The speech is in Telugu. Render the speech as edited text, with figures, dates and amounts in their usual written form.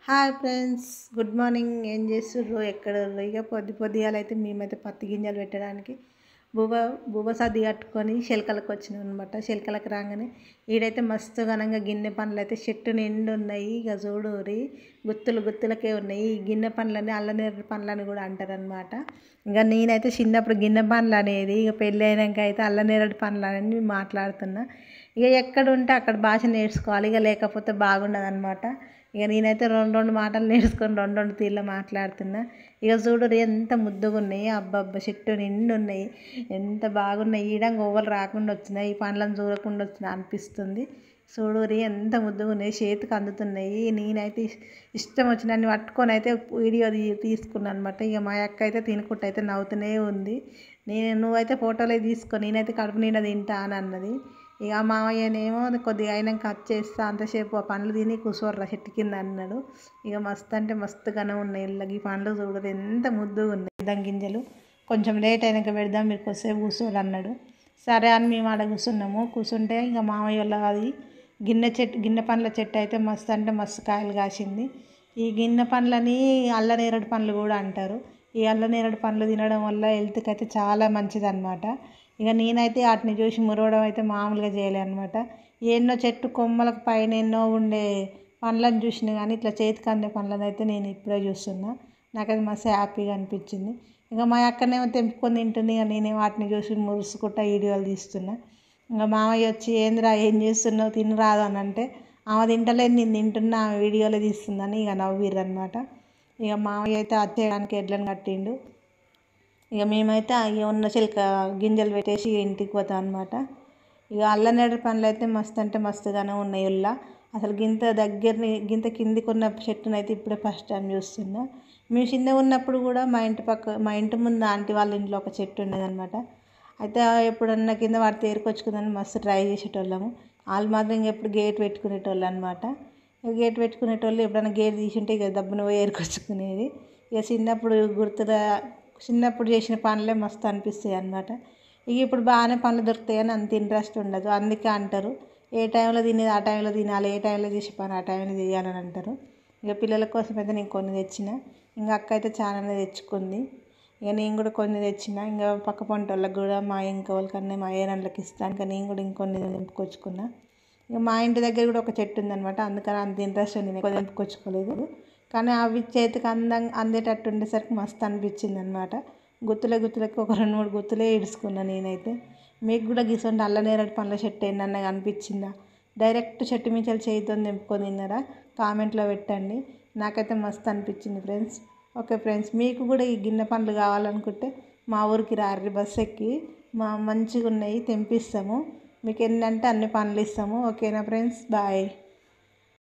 Hi friends, good morning. ఏం చేస్తుర్రు? ఎక్కడుర్రు? ఇక పొద్దుగాలైతే మేమైతే పత్తి గింజలు పెట్టడానికి బువ్వ సర్ది కట్టుకొని శిలకలకు వచ్చినాం అనమాట. శిలకలకు రాగానే ఈడైతే మస్తు ఘనంగా గిన్నె పండ్లు అయితే చెట్టు నిండు ఉన్నాయి. ఇక చూడురి, గుత్తులకే ఉన్నాయి. ఈ గిన్నె పండ్లని అల్లనేరు పండ్లని కూడా అంటారనమాట. ఇక నేనైతే చిన్నప్పుడు గిన్నె పండ్లు అనేది, ఇక పెళ్ళి అయినాక అయితే అల్లనేరడు పండ్లు అని మాట్లాడుతున్నా. ఇక ఎక్కడ ఉంటే అక్కడ భాష నేర్చుకోవాలి, ఇక లేకపోతే బాగుండదు అనమాట. ఇక నేనైతే రెండు మాటలు నేర్చుకొని రెండు తీర్లు మాట్లాడుతున్నా. ఇక చూడు ఎంత ముద్దుగా ఉన్నాయి, అబ్బబ్బ చెట్టు నిండు ఉన్నాయి, ఎంత బాగున్నాయి. ఈడంగా ఓవలు రాకుండా వచ్చినాయి, ఈ పండ్లను చూడకుండా వచ్చినా అనిపిస్తుంది. చూడురి ఎంత ముద్దుగా ఉన్నాయి, చేతికి అందుతున్నాయి. నేనైతే ఇష్టం వచ్చినన్ని పట్టుకొని అయితే వీడియో తీసుకున్నాను అనమాట. ఇక మా అక్క అయితే తినుకుంటూ అయితే నవ్వుతూనే ఉంది. నువ్వైతే ఫోటోలే తీసుకొని నేనైతే కడుపు నిండా తింటా అని అన్నది. ఇక మామయ్యనేమో కొద్దిగా అయినాక కట్ చేస్తా, అంతసేపు ఆ పండ్లు తిని కూర్చోర్రా చెట్టు కింద అన్నాడు. ఇక మస్తు అంటే మస్తుగానే ఉన్నాయి. ఈ పండ్లు చూడరు ఎంత ముద్దుగా ఉన్నాయి. దాని గింజలు కొంచెం లేట్ అయినాక పెడదాం, మీరు కొద్దిసేపు కూర్చోరు అన్నాడు. సరే అని మేము ఆడ కూర్చుంటే ఇక మామయ్య వాళ్ళ అది గిన్నె పండ్ల చెట్టు అయితే మస్తు అంటే మస్తు కాయలు కాసింది. ఈ గిన్నె పండ్లని అల్లనేరడు పండ్లు కూడా అంటారు. ఈ అల్లనేరడు పండ్లు తినడం వల్ల హెల్త్కి అయితే చాలా మంచిది అనమాట. ఇక నేనైతే వాటిని చూసి మురవడం అయితే మామూలుగా చేయలే అనమాట. ఎన్నో చెట్టు కొమ్మలకు పైన ఎన్నో ఉండే పండ్లను చూసిన కానీ ఇట్లా చేతికి అందే పండ్లను అయితే నేను ఇప్పుడే చూస్తున్నా. నాకైతే మస్తు హ్యాపీగా అనిపించింది. ఇక మా అక్కనేమో తెంపుకొని తింటుంది, ఇక నేనే వాటిని చూసి మురుసుకుంటా వీడియోలు తీస్తున్నా. ఇంకా మామయ్య వచ్చి ఏందిరా ఏం చేస్తున్నావు, తినరాదు అని అంటే, ఆమె తింటలేదు నేను తింటున్నా, ఆమె వీడియోలో తీస్తుందని ఇక నవ్విర్రు అనమాట. ఇక మామయ్య అయితే వచ్చేయడానికి ఎడ్లను కట్టిండు. ఇక మేమైతే ఇక ఉన్న చిలక గింజలు పెట్టేసి ఇంటికి పోతాం అనమాట. ఇక అల్లనేరడు పండ్లు అయితే మస్తు అంటే మస్తుగానే ఉన్నాయి. ఉల్లా అసలు గింత కిందికి ఉన్న చెట్టునైతే ఇప్పుడే ఫస్ట్ టైం చూస్తున్నా. మేము చిన్నగా ఉన్నప్పుడు కూడా మా ఇంటి ముందు ఆంటీ వాళ్ళ ఇంట్లో ఒక చెట్టు ఉండేదన్నమాట. అయితే ఎప్పుడన్నా కింద వాటి తేరుకొచ్చుకుందని మస్తు ట్రై చేసేటోళ్ళము. వాళ్ళు మాత్రం ఇంకెప్పుడు గేట్ పెట్టుకునేటోళ్ళు అనమాట. గేట్ పెట్టుకునేటోళ్ళు ఎప్పుడైనా గేట్ తీసుంటే ఇక దబ్బున పోయి ఏరుకొచ్చుకునేది. ఇక చిన్నప్పుడు చేసిన పనులే మస్తు అనిపిస్తాయి అన్నమాట. ఇక ఇప్పుడు బాగానే పనులు దొరుకుతాయి అని అంత ఇంట్రెస్ట్ ఉండదు. అందుకే అంటారు ఏ టైంలో తినేది ఆ టైంలో తినాలి, ఏ టైంలో చేసే పని ఆ టైంలో చేయాలని అంటారు. ఇక పిల్లల కోసం అయితే నేను కొన్ని తెచ్చిన, ఇంకా అక్క అయితే చాలానే తెచ్చుకుంది. ఇక నేను కూడా కొన్ని తెచ్చిన, ఇంకా పక్క పంట వాళ్ళకి కూడా మా ఇంకోళ్ళకన్నా మా ఏరాళ్ళకి ఇస్తాను. ఇంకా నేను కూడా ఇంకొన్ని తెంపుకొచ్చుకున్నా. ఇక మా ఇంటి దగ్గర కూడా ఒక చెట్టు ఉందనమాట, అందుకని అంత ఇంట్రెస్ట్ నేను ఎక్కువ తెంపుకొచ్చుకోలేదు. కానీ అవి చేతికి అందేటట్టు ఉండేసరికి మస్తు అనిపించింది అనమాట. గుత్తులకి ఒక 2-3 గుత్తులే ఇడుచుకున్నాను నేనైతే. మీకు కూడా గీసండి అల్లనేరడు పండ్ల చెట్టు ఏంటన్నా అనిపించిందా? డైరెక్ట్ చెట్టు మించాలు చేతితో తెంపుకొని తిన్నారా? కామెంట్లో పెట్టండి. నాకైతే మస్తు అనిపించింది ఫ్రెండ్స్. ఓకే ఫ్రెండ్స్, మీకు కూడా ఈ గిన్నె పండ్లు కావాలనుకుంటే మా ఊరికి రారి, బస్ ఎక్కి మంచిగా ఉన్నాయి తెంపిస్తాము. మీకు ఏంటంటే అన్ని పండ్లు ఇస్తాము. ఓకేనా ఫ్రెండ్స్, బాయ్.